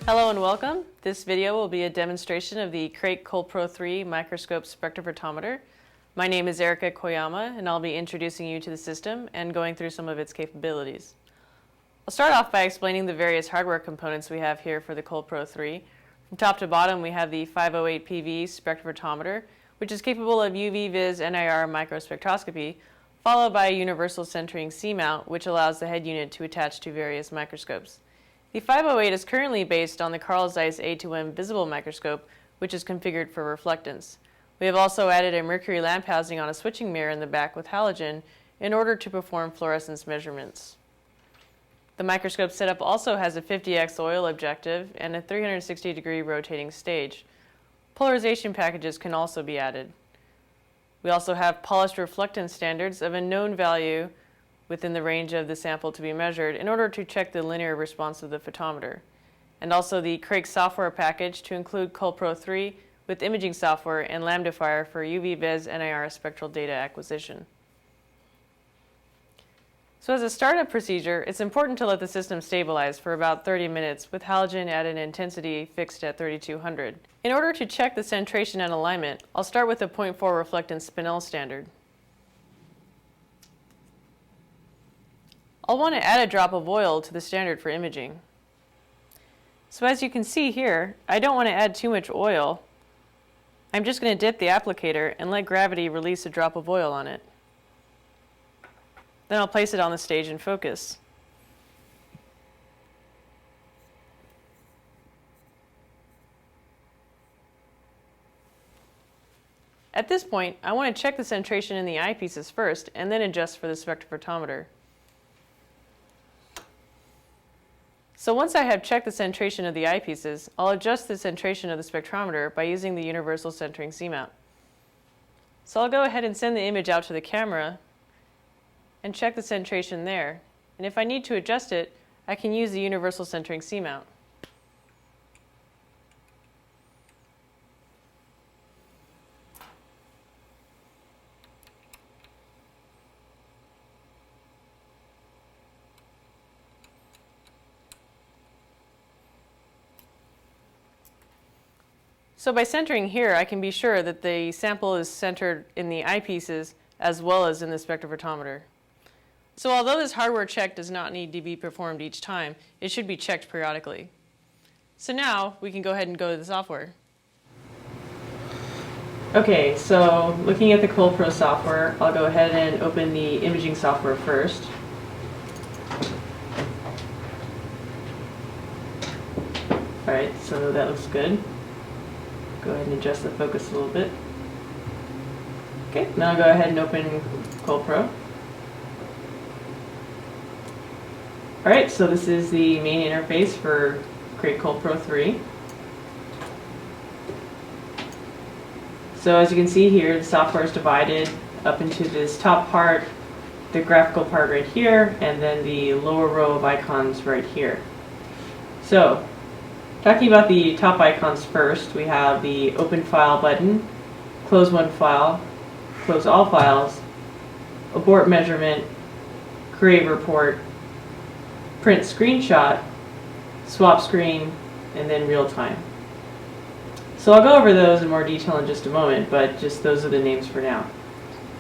Hello and welcome. This video will be a demonstration of the CRAIC CoalPro III microscope spectrophotometer. My name is Erica Koyama and I'll be introducing you to the system and going through some of its capabilities. I'll start off by explaining the various hardware components we have here for the CoalPro III. From top to bottom we have the 508 PV spectrophotometer, which is capable of UV vis NIR microspectroscopy, followed by a universal centering C-mount, which allows the head unit to attach to various microscopes. The 508 is currently based on the Carl Zeiss A2M visible microscope, which is configured for reflectance. We have also added a mercury lamp housing on a switching mirror in the back with halogen in order to perform fluorescence measurements. The microscope setup also has a 50x oil objective and a 360-degree rotating stage. Polarization packages can also be added. We also have polished reflectance standards of a known value within the range of the sample to be measured in order to check the linear response of the photometer. And also the CRAIC software package to include CoalPro III with imaging software and Lambdafier for UV vis NIR spectral data acquisition. So as a startup procedure, it's important to let the system stabilize for about 30 minutes with halogen at an intensity fixed at 3200. In order to check the centration and alignment, I'll start with the 0.4 reflectance Spinel standard. I'll want to add a drop of oil to the standard for imaging. So as you can see here, I don't want to add too much oil. I'm just going to dip the applicator and let gravity release a drop of oil on it. Then I'll place it on the stage and focus. At this point, I want to check the centration in the eyepieces first and then adjust for the spectrophotometer. So once I have checked the centration of the eyepieces, I'll adjust the centration of the spectrometer by using the universal centering C-mount. So I'll go ahead and send the image out to the camera and check the centration there. And if I need to adjust it, I can use the universal centering C-mount. So by centering here, I can be sure that the sample is centered in the eyepieces as well as in the spectrophotometer. So although this hardware check does not need to be performed each time, it should be checked periodically. So now we can go ahead and go to the software. Okay, so looking at the CoalPro software, I'll go ahead and open the imaging software first. Alright, so that looks good. Go ahead and adjust the focus a little bit. Okay, now I'll go ahead and open CoalPro. Alright, so this is the main interface for CRAIC CoalPro III. So as you can see here, the software is divided up into this top part, the graphical part right here, and then the lower row of icons right here. So, talking about the top icons first, we have the Open File button, Close One File, Close All Files, Abort Measurement, Create Report, Print Screenshot, Swap Screen, and then Real Time. So I'll go over those in more detail in just a moment, but just those are the names for now.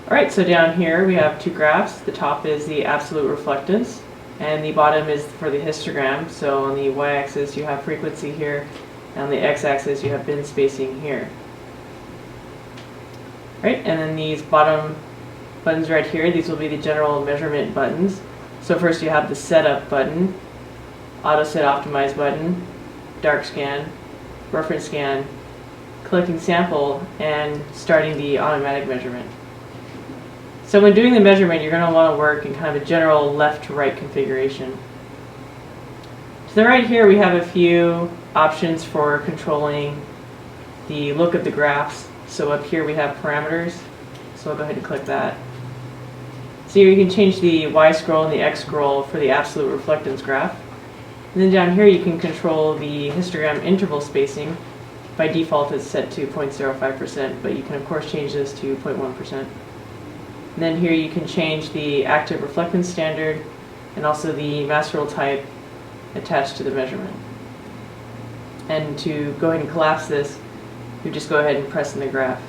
Alright, so down here we have two graphs. The top is the absolute reflectance, and the bottom is for the histogram. So on the y-axis you have frequency here, and on the x-axis you have bin spacing here. Right, and then these bottom buttons right here, these will be the general measurement buttons. So first you have the setup button, auto set optimize button, dark scan, reference scan, collecting sample, and starting the automatic measurement. So when doing the measurement, you're going to want to work in kind of a general left to right configuration. To the right here we have a few options for controlling the look of the graphs. So up here we have parameters, so I'll go ahead and click that. So here you can change the Y scroll and the X scroll for the absolute reflectance graph. And then down here you can control the histogram interval spacing. By default it's set to 0.05%, but you can of course change this to 0.1%. And then here you can change the active reflectance standard and also the mass rule type attached to the measurement. And to go ahead and collapse this, you just go ahead and press in the graph.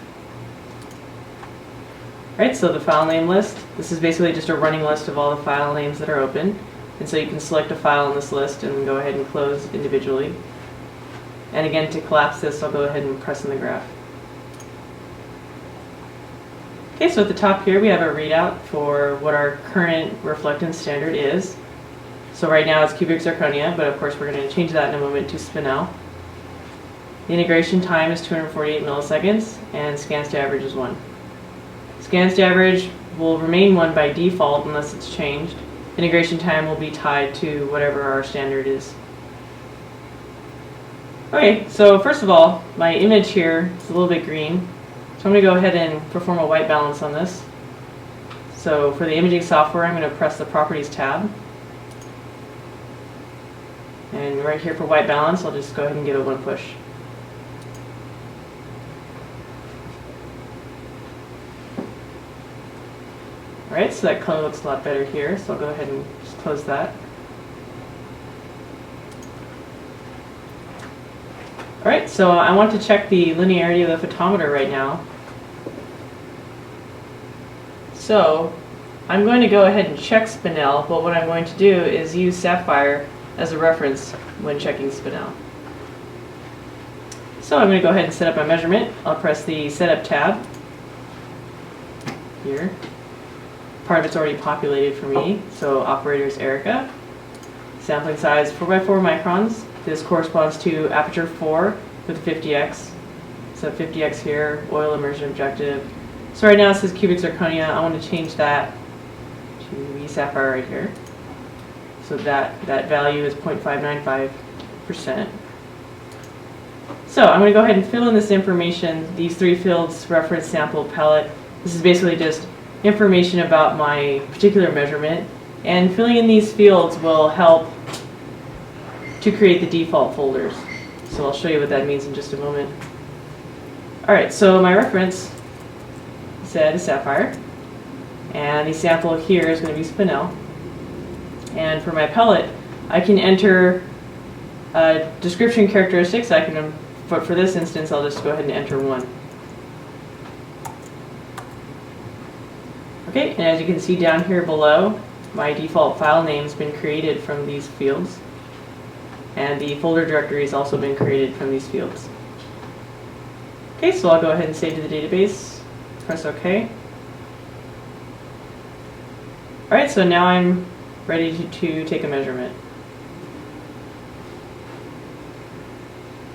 Alright, so the file name list, this is basically just a running list of all the file names that are open. And so you can select a file in this list and go ahead and close individually. And again, to collapse this, I'll go ahead and press in the graph. Okay, so at the top here we have a readout for what our current reflectance standard is. So right now it's cubic zirconia, but of course we're going to change that in a moment to spinel. The integration time is 248 milliseconds, and scans to average is 1. Scans to average will remain 1 by default unless it's changed. Integration time will be tied to whatever our standard is. Okay, so first of all, my image here is a little bit green. So I'm going to go ahead and perform a white balance on this. So for the imaging software, I'm going to press the Properties tab. And right here for white balance, I'll just go ahead and give it one push. Alright, so that color looks a lot better here, so I'll go ahead and just close that. Alright, so I want to check the linearity of the photometer right now. So I'm going to go ahead and check spinel, but what I'm going to do is use sapphire as a reference when checking spinel. So I'm going to go ahead and set up my measurement. I'll press the Setup tab here. Part of it's already populated for me, so operator is Erica. Sampling size 4x4 microns. This corresponds to aperture 4 with 50x. So 50x here, oil immersion objective. So right now it says cubic zirconia. I want to change that to the sapphire right here. So that value is 0.595%. So I'm going to go ahead and fill in this information. These 3 fields, reference, sample, pellet. This is basically just information about my particular measurement. And filling in these fields will help to create the default folders. So I'll show you what that means in just a moment. Alright, so my reference said is sapphire. And the sample here is going to be spinel. And for my pellet, I can enter description characteristics. But for this instance, I'll just go ahead and enter 1. Okay, and as you can see down here below, my default file name has been created from these fields. And the folder directory has also been created from these fields. Okay, so I'll go ahead and save to the database. Press OK. Alright, so now I'm ready to take a measurement.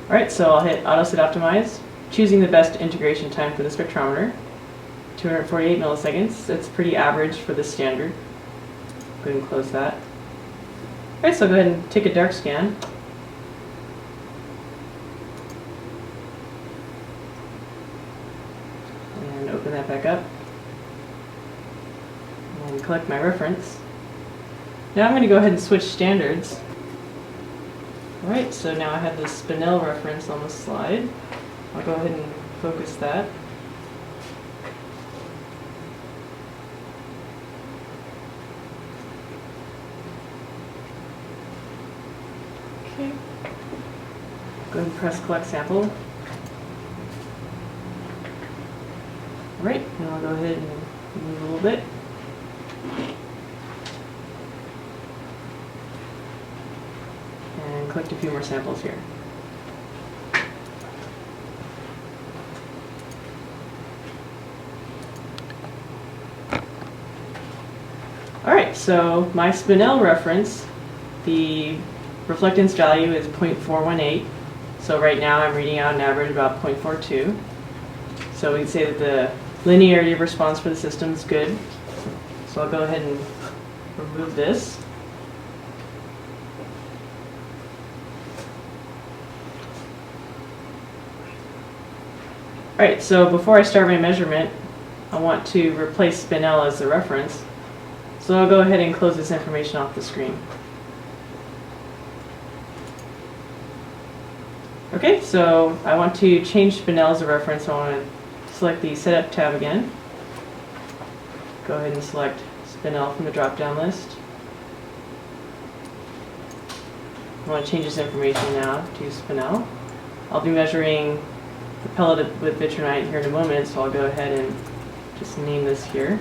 Alright, so I'll hit Auto Set Optimize, choosing the best integration time for the spectrometer. 248 milliseconds. That's pretty average for the standard. Go ahead and close that. Alright, so I'll go ahead and take a dark scan. And open that back up. And collect my reference. Now I'm going to go ahead and switch standards. Alright, so now I have the spinel reference on the slide. I'll go ahead and focus that. Okay. Go ahead and press Collect Sample. Alright, now I'll go ahead and move a little bit. And collect a few more samples here. Alright, so my spinel reference, the reflectance value is 0.418. So right now I'm reading out an average about 0.42. So we can say that the linearity of response for the system is good. So I'll go ahead and remove this. Alright, so before I start my measurement, I want to replace spinel as the reference. So I'll go ahead and close this information off the screen. Okay, so I want to change spinel as a reference, so I want to select the Setup tab again. Go ahead and select spinel from the drop-down list. I want to change this information now to spinel. I'll be measuring the pellet with vitrinite here in a moment, so I'll go ahead and just name this here.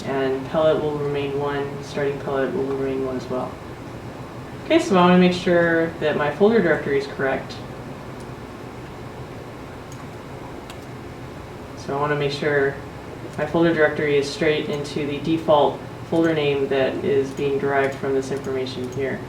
And pellet will remain 1, starting pellet will remain 1 as well. Okay, so I want to make sure that my folder directory is correct. So I want to make sure my folder directory is straight into the default folder name that is being derived from this information here.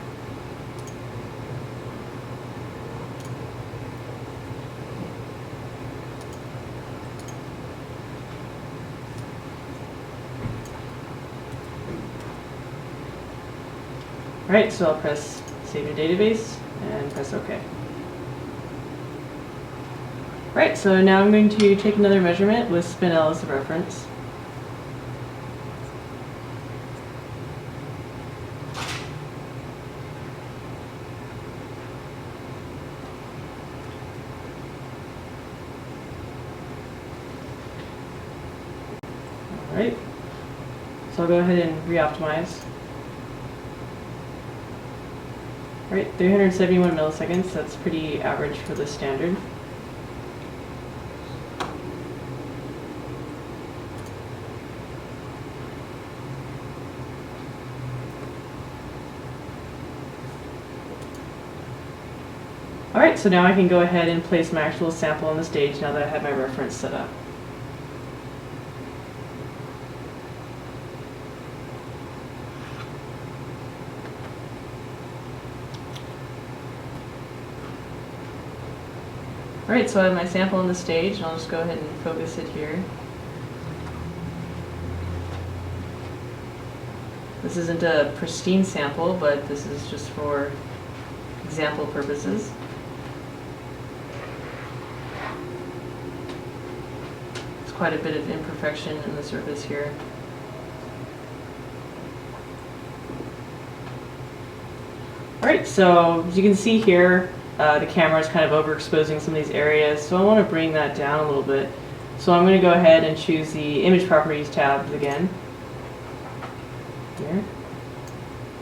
Alright, so I'll press Save to Database and press OK. Right, so now I'm going to take another measurement with spinel as a reference. Alright, so I'll go ahead and re-optimize. Alright, 371 milliseconds, that's pretty average for the standard. Alright, so now I can go ahead and place my actual sample on the stage now that I have my reference set up. Alright, so I have my sample on the stage, and I'll just go ahead and focus it here. This isn't a pristine sample, but this is just for example purposes. There's quite a bit of imperfection in the surface here. Alright, so as you can see here, the camera is kind of overexposing some of these areas, so I want to bring that down a little bit. So I'm going to go ahead and choose the Image Properties tab again. Here.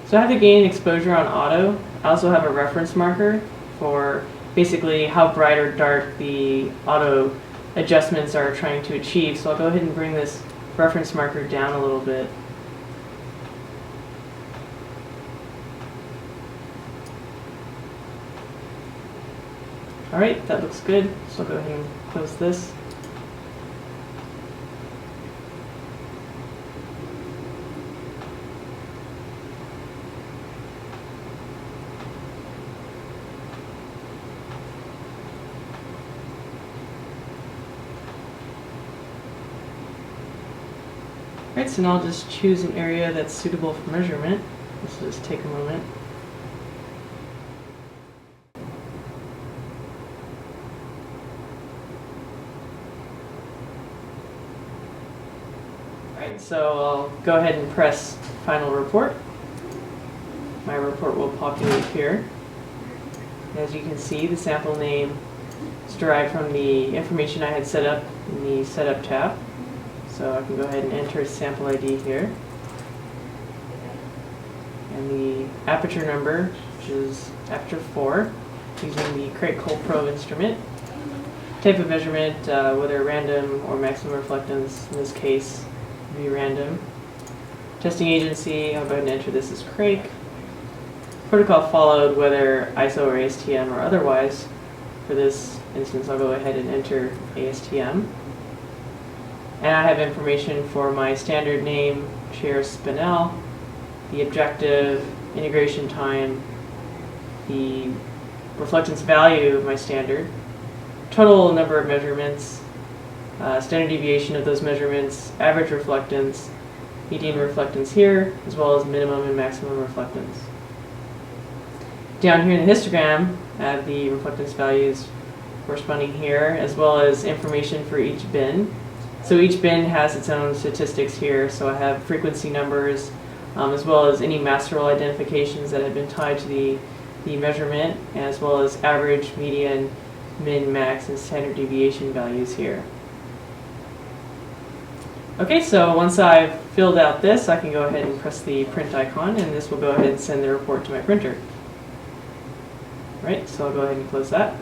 So I have the gain and exposure on auto. I also have a reference marker for basically how bright or dark the auto adjustments are trying to achieve. So I'll go ahead and bring this reference marker down a little bit. Alright, that looks good, so I'll go ahead and close this. Alright, so now I'll just choose an area that's suitable for measurement. This will just take a moment. So I'll go ahead and press Final Report. My report will populate here. As you can see, the sample name is derived from the information I had set up in the Setup tab. So I can go ahead and enter sample ID here. And the aperture number, which is aperture 4, using the CRAIC CoalPro instrument. Type of measurement, whether random or maximum reflectance, in this case, be random. Testing agency, I'll go ahead and enter this as CRAIC. Protocol followed, whether ISO or ASTM or otherwise. For this instance, I'll go ahead and enter ASTM. And I have information for my standard name, chair spinel, the objective, integration time, the reflectance value of my standard, total number of measurements, standard deviation of those measurements, average reflectance, median reflectance here, as well as minimum and maximum reflectance. Down here in the histogram, I have the reflectance values corresponding here, as well as information for each bin. So each bin has its own statistics here, so I have frequency numbers, as well as any master role identifications that have been tied to the measurement, as well as average, median, min, max, and standard deviation values here. Okay, so once I've filled out this, I can go ahead and press the print icon, and this will go ahead and send the report to my printer. Right, so I'll go ahead and close that.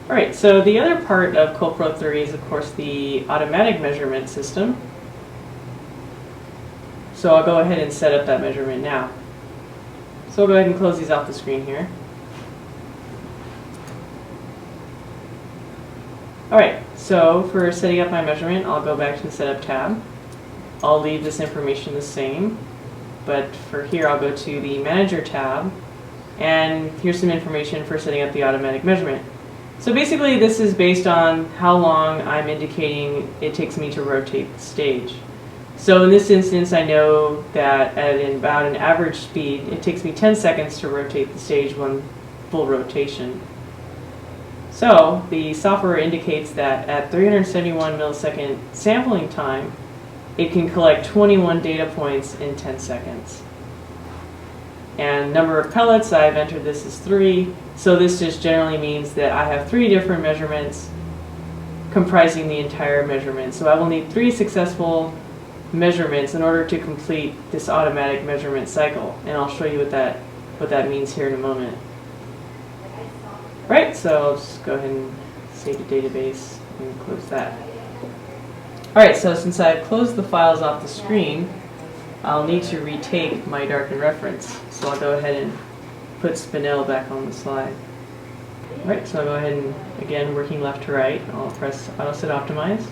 All right, so the other part of CoalPro III is, of course, the automatic measurement system. So I'll go ahead and set up that measurement now. So I'll go ahead and close these off the screen here. All right, so for setting up my measurement, I'll go back to the Setup tab. I'll leave this information the same, but for here I'll go to the Manager tab, and here's some information for setting up the automatic measurement. So basically this is based on how long I'm indicating it takes me to rotate the stage. So in this instance I know that at about an average speed it takes me 10 seconds to rotate the stage one full rotation. So the software indicates that at 371 millisecond sampling time it can collect 21 data points in 10 seconds. And number of pellets, I've entered this as 3. So this just generally means that I have 3 different measurements comprising the entire measurement. So I will need 3 successful measurements in order to complete this automatic measurement cycle. And I'll show you what that means here in a moment. Right, so I'll just go ahead and save the database and close that. Alright, so since I've closed the files off the screen, I'll need to retake my darken reference. So I'll go ahead and put spinel back on the slide. Alright, so I'll go ahead and, again, working left to right, I'll press Auto Set Optimize.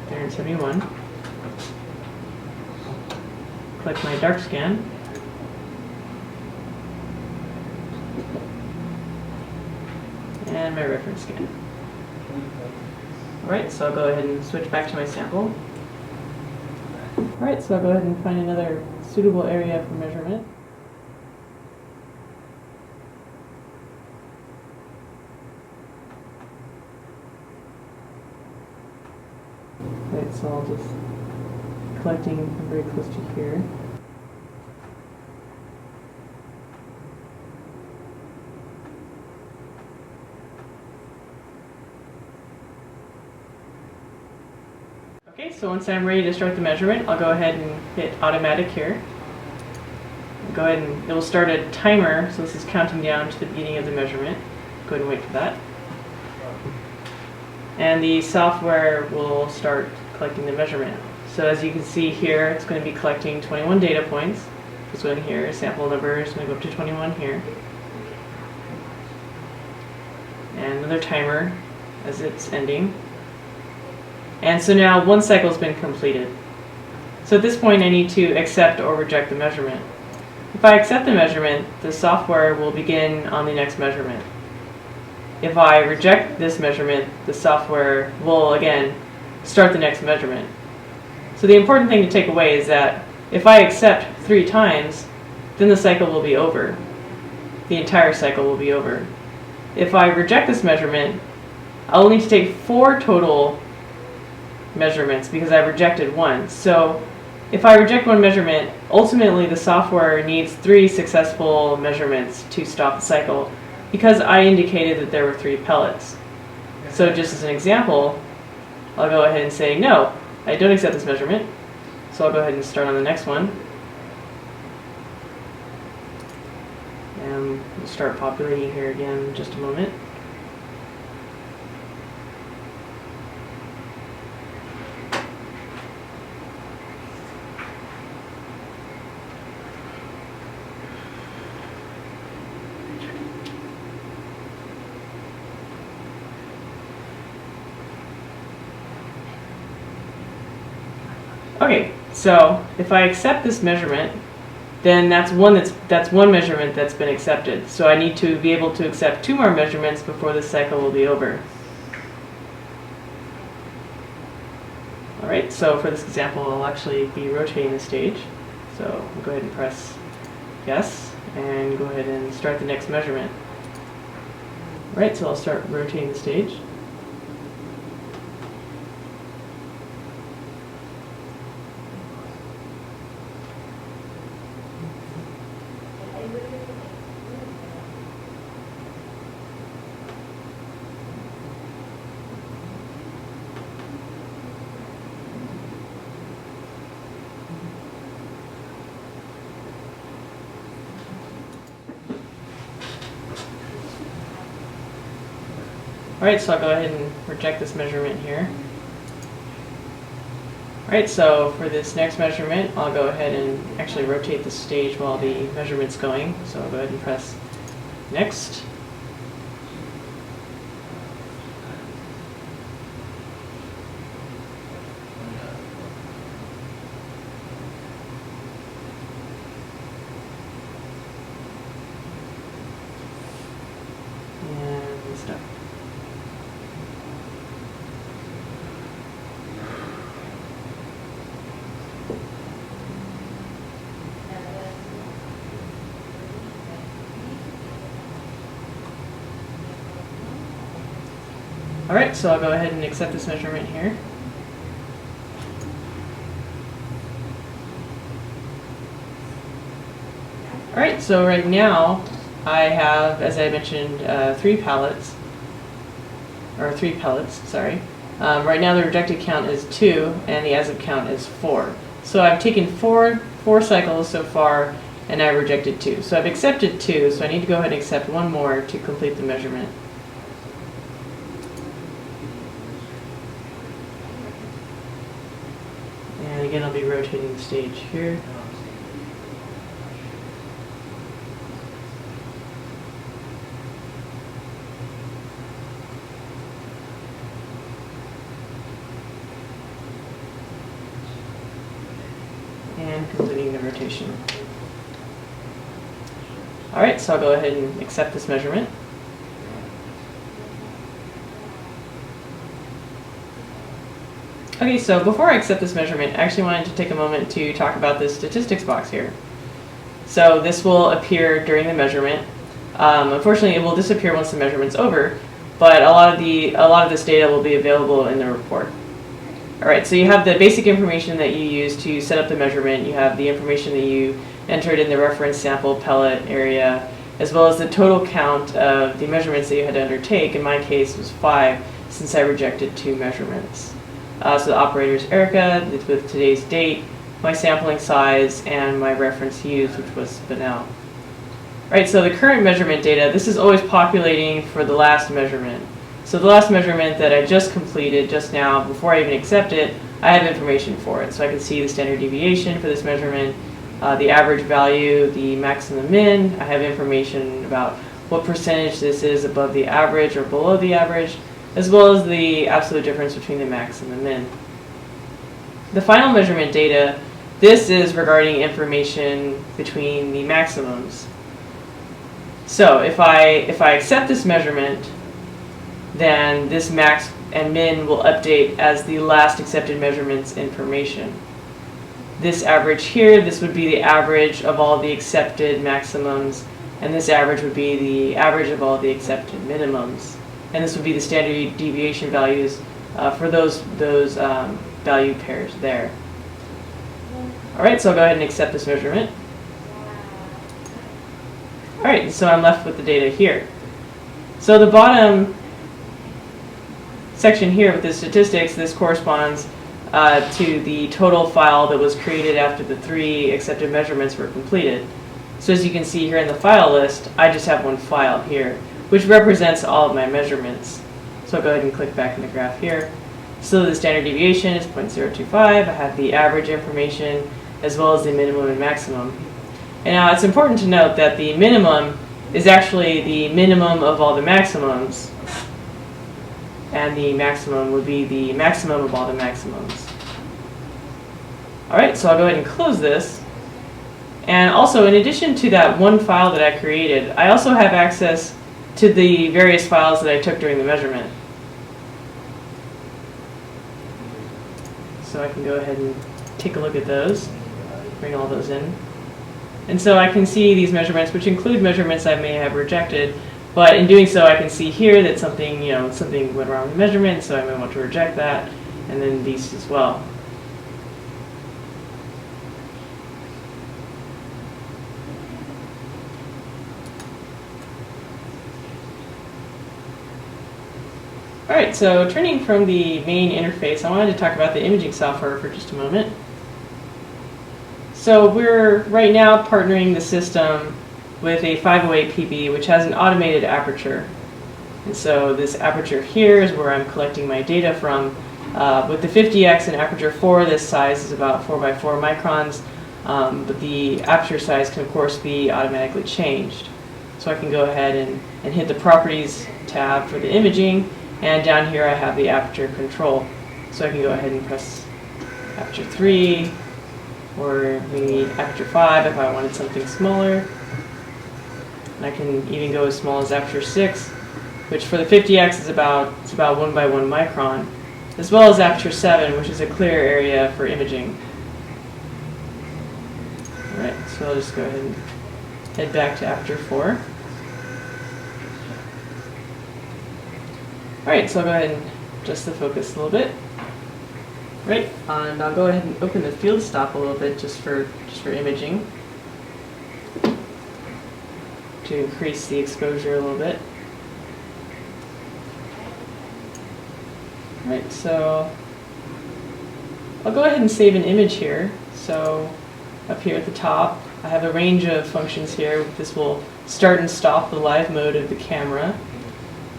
371. Click my dark scan. And my reference scan. Alright, so I'll go ahead and switch back to my sample. Alright, so I'll go ahead and find another suitable area for measurement. Alright, so I'll just collecting very close to here. Okay, so once I'm ready to start the measurement, I'll go ahead and hit automatic here. Go ahead and it will start a timer, so this is counting down to the beginning of the measurement. Go ahead and wait for that. And the software will start collecting the measurement. So as you can see here, it's going to be collecting 21 data points. This one here, sample number is going to go up to 21 here. And another timer as it's ending. And so now one cycle has been completed. So at this point I need to accept or reject the measurement. If I accept the measurement, the software will begin on the next measurement. If I reject this measurement, the software will again start the next measurement. So the important thing to take away is that if I accept 3 times, then the cycle will be over. The entire cycle will be over. If I reject this measurement, I'll need to take 4 total measurements because I've rejected 1. So if I reject 1 measurement, ultimately the software needs 3 successful measurements to stop the cycle because I indicated that there were 3 pellets. So just as an example, I'll go ahead and say, no, I don't accept this measurement. So I'll go ahead and start on the next one. And we'll start populating here again in just a moment. Okay, so if I accept this measurement, then that's one measurement that's been accepted. So I need to be able to accept 2 more measurements before this cycle will be over. Alright, so for this example, I'll actually be rotating the stage. So I'll go ahead and press yes, and go ahead and start the next measurement. Alright, so I'll start rotating the stage. Alright, so I'll go ahead and reject this measurement here. Alright, so for this next measurement, I'll go ahead and actually rotate the stage while the measurement's going. So I'll go ahead and press next. And stop. Alright, so I'll go ahead and accept this measurement here. Alright, so right now I have, as I mentioned, 3 pellets. Right now the rejected count is 2 and the as of count is 4. So I've taken four cycles so far and I've rejected 2. So I've accepted 2, so I need to go ahead and accept 1 more to complete the measurement. And again, I'll be rotating the stage here. And completing the rotation. Alright, so I'll go ahead and accept this measurement. Okay, so before I accept this measurement, I actually wanted to take a moment to talk about this statistics box here. So this will appear during the measurement. Unfortunately, it will disappear once the measurement's over, but a lot of this data will be available in the report. Alright, so you have the basic information that you use to set up the measurement. You have the information that you entered in the reference sample pellet area, as well as the total count of the measurements that you had to undertake. In my case, was 5, since I rejected 2 measurements. So the operator is Erica, with today's date, my sampling size, and my reference used, which was Benel. Right, so the current measurement data, this is always populating for the last measurement. So the last measurement that I just completed just now, before I even accept it, I have information for it. So I can see the standard deviation for this measurement, the average value, the max and the min. I have information about what percentage this is above the average or below the average, as well as the absolute difference between the max and the min. The final measurement data, this is regarding information between the maximums. So if I accept this measurement, then this max and min will update as the last accepted measurements information. This average here, this would be the average of all the accepted maximums, and this average would be the average of all the accepted minimums. And this would be the standard deviation values for those value pairs there. Alright, so I'll go ahead and accept this measurement. Alright, so I'm left with the data here. So the bottom section here with the statistics, this corresponds to the total file that was created after the 3 accepted measurements were completed. So as you can see here in the file list, I just have 1 file here, which represents all of my measurements. So I'll go ahead and click back in the graph here. So the standard deviation is 0.025. I have the average information as well as the minimum and maximum. And now it's important to note that the minimum is actually the minimum of all the maximums, and the maximum would be the maximum of all the maximums. Alright, so I'll go ahead and close this. And also, in addition to that 1 file that I created, I also have access to the various files that I took during the measurement. So I can go ahead and take a look at those, bring all those in. And so I can see these measurements, which include measurements I may have rejected, but in doing so I can see here that something went wrong with the measurement, so I may want to reject that, and then these as well. Alright, so turning from the main interface, I wanted to talk about the imaging software for just a moment. So we're right now partnering the system with a 508 PB, which has an automated aperture. And so this aperture here is where I'm collecting my data from. With the 50x and aperture 4, this size is about 4 by 4 microns, but the aperture size can of course be automatically changed. So I can go ahead and hit the Properties tab for the imaging, and down here I have the aperture control. So I can go ahead and press aperture 3, or maybe aperture 5 if I wanted something smaller. And I can even go as small as aperture 6, which for the 50x is about 1 by 1 micron, as well as aperture 7, which is a clear area for imaging. Alright, so I'll just go ahead and head back to aperture 4. Alright, so I'll go ahead and adjust the focus a little bit. Right, and I'll go ahead and open the field stop a little bit just for imaging, to increase the exposure a little bit. Right, so I'll go ahead and save an image here. So up here at the top, I have a range of functions here. This will start and stop the live mode of the camera.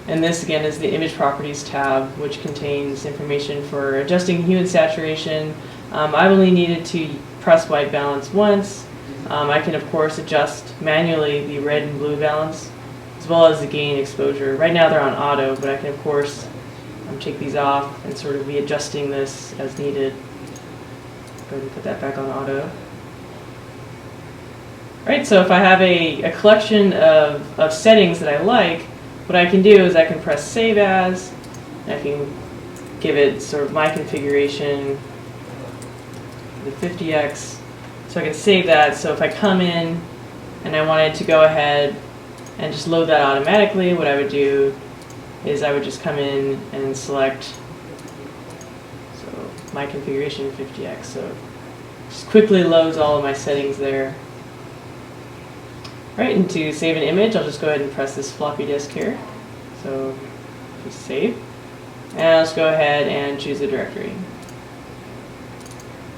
And this again is the Image Properties tab, which contains information for adjusting hue and saturation. I only needed to press white balance once. I can of course adjust manually the red and blue balance, as well as the gain exposure. Right now they're on auto, but I can of course take these off and sort of be adjusting this as needed. Go ahead and put that back on auto. Right, so if I have a collection of settings that I like, what I can do is I can press Save As, and I can give it sort of my configuration, the 50x, so I can save that. So if I come in and I wanted to go ahead and just load that automatically, what I would do is I would just come in and select my configuration 50x. So just quickly loads all of my settings there. Right, and to save an image, I'll just go ahead and press this floppy disk here. So just save. And I'll just go ahead and choose the directory.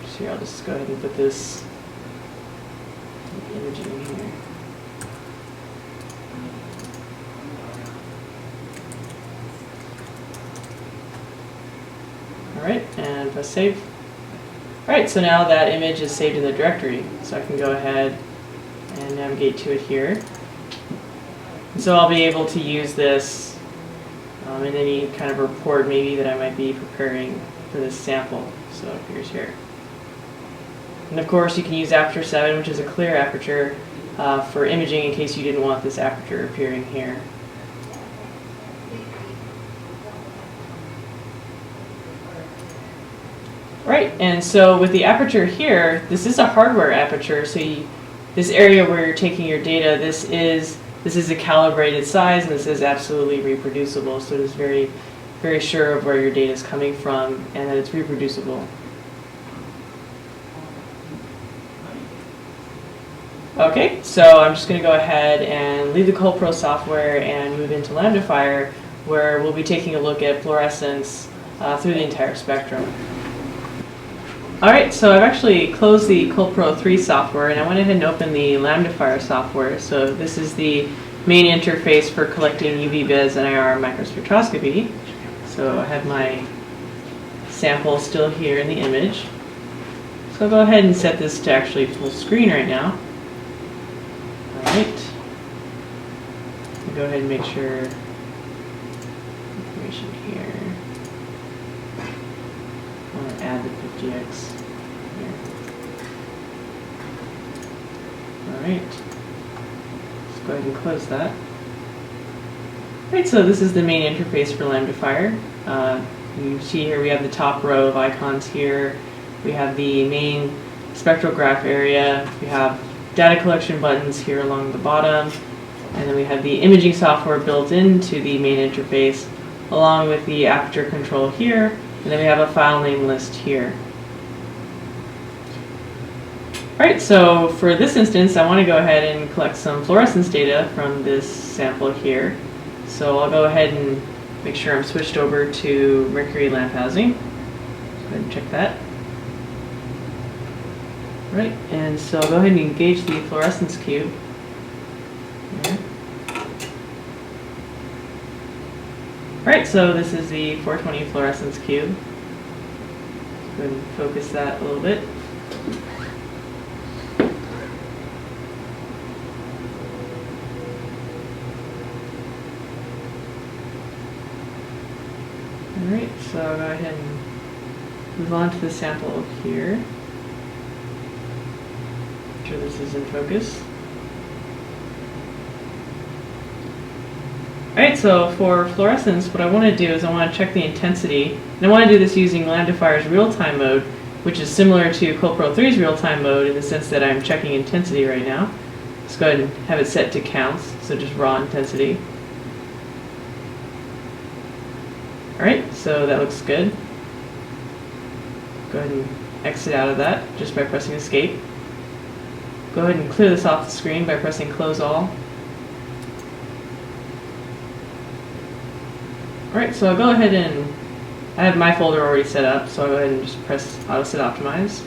So here, I'll just go ahead and put this image in here. Alright, and press save. Alright, so now that image is saved in the directory. So I can go ahead and navigate to it here. And so I'll be able to use this in any kind of report maybe that I might be preparing for this sample. So here's here. And of course you can use aperture 7, which is a clear aperture, for imaging in case you didn't want this aperture appearing here. Right, and so with the aperture here, this is a hardware aperture, so this area where you're taking your data, this is a calibrated size, and this is absolutely reproducible, so it is very, very sure of where your data is coming from and that it's reproducible. Okay, so I'm just going to go ahead and leave the CoalPro software and move into LambdaFire, where we'll be taking a look at fluorescence through the entire spectrum. Alright, so I've actually closed the CoalPro III software, and I went ahead and opened the LambdaFire software. So this is the main interface for collecting UV-Vis and IR microspectroscopy. So I have my sample still here in the image. So I'll go ahead and set this to actually full screen right now. Alright. Go ahead and make sure information here. I want to add the 50x here. Alright. Let's go ahead and close that. Alright, so this is the main interface for LambdaFire. You see here we have the top row of icons here. We have the main spectrograph area. We have data collection buttons here along the bottom. And then we have the imaging software built into the main interface, along with the aperture control here. And then we have a file name list here. Alright, so for this instance, I want to go ahead and collect some fluorescence data from this sample here. So I'll go ahead and make sure I'm switched over to mercury lamp housing. Go ahead and check that. Right, and so I'll go ahead and engage the fluorescence cube. Here. Alright, so this is the 420 fluorescence cube. Let's go ahead and focus that a little bit. Alright, so I'll go ahead and move on to the sample here. Make sure this is in focus. Alright, so for fluorescence, what I want to do is I want to check the intensity, and I want to do this using LambdaFire's real-time mode, which is similar to CoalPro III's real-time mode in the sense that I'm checking intensity right now. Let's go ahead and have it set to counts, so just raw intensity. Alright, so that looks good. Go ahead and exit out of that just by pressing escape. Go ahead and clear this off the screen by pressing close all. Alright, so I'll go ahead and, I have my folder already set up, so I'll go ahead and just press auto set optimize.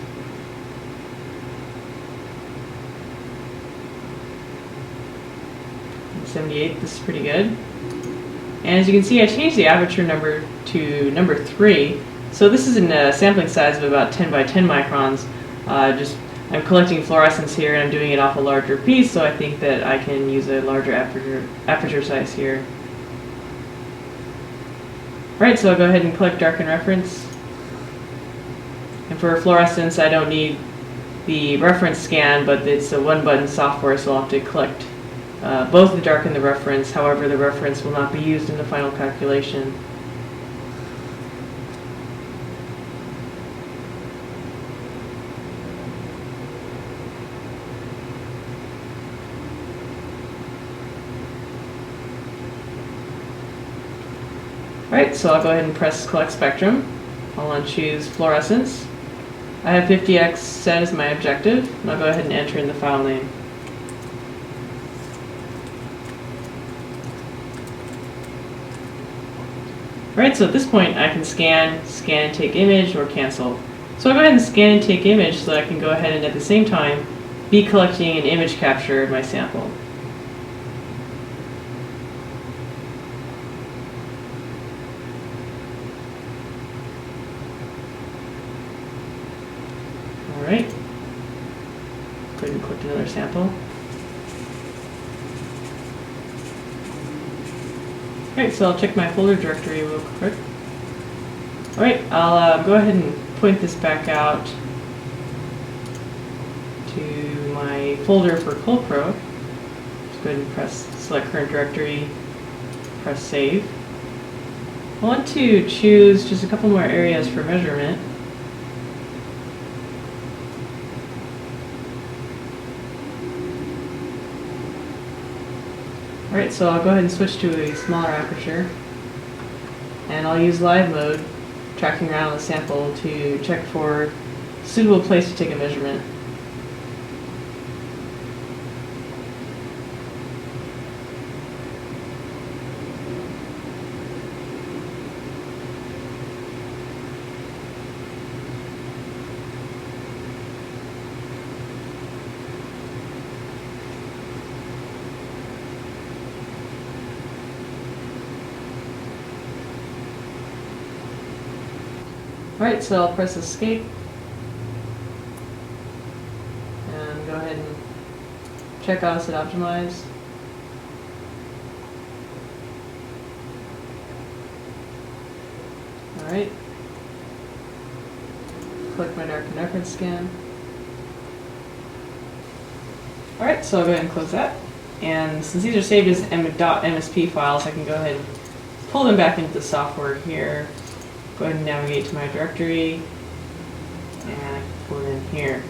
And 78, this is pretty good. And as you can see, I changed the aperture number to number 3. So this is in a sampling size of about 10 by 10 microns. I'm collecting fluorescence here and I'm doing it off a larger piece, so I think that I can use a larger aperture size here. Alright, so I'll go ahead and click darken reference. And for fluorescence, I don't need the reference scan, but it's a one-button software, so I'll have to collect both the dark and the reference. However, the reference will not be used in the final calculation. Alright, so I'll go ahead and press collect spectrum. I'll unchoose fluorescence. I have 50x set as my objective, and I'll go ahead and enter in the file name. Alright, so at this point I can scan and take image, or cancel. So I'll go ahead and scan and take image so that I can go ahead and at the same time be collecting an image capture of my sample. Alright, go ahead and click another sample. Alright, so I'll check my folder directory real quick. Alright, I'll go ahead and point this back out to my folder for CoalPro. Just go ahead and press select current directory, press save. I want to choose just a couple more areas for measurement. Alright, so I'll go ahead and switch to a smaller aperture, and I'll use live mode, tracking around the sample to check for a suitable place to take a measurement. Alright, so I'll press escape and go ahead and check auto set optimize. Alright, click my darken reference scan. Alright, so I'll go ahead and close that. And since these are saved as .msp files, I can go ahead and pull them back into the software here. Go ahead and navigate to my directory, and I can pull it in here.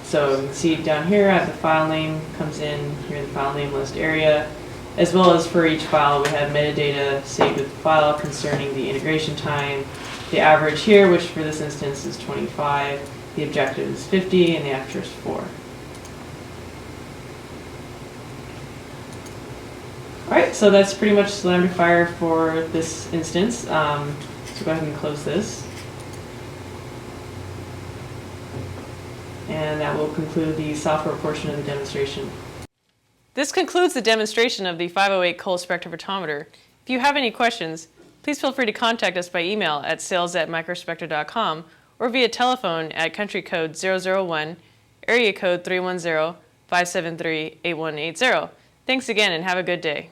So you can see down here I have the file name comes in here in the file name list area, as well as for each file we have metadata saved with the file concerning the integration time, the average here, which for this instance is 25, the objective is 50, and the aperture is 4. Alright, so that's pretty much LambdaFire for this instance. So go ahead and close this. And that will conclude the software portion of the demonstration. This concludes the demonstration of the 508 Coal spectrophotometer. If you have any questions, please feel free to contact us by email at sales@microspectra.com or via telephone at country code 001, area code 310-573-8180. Thanks again and have a good day.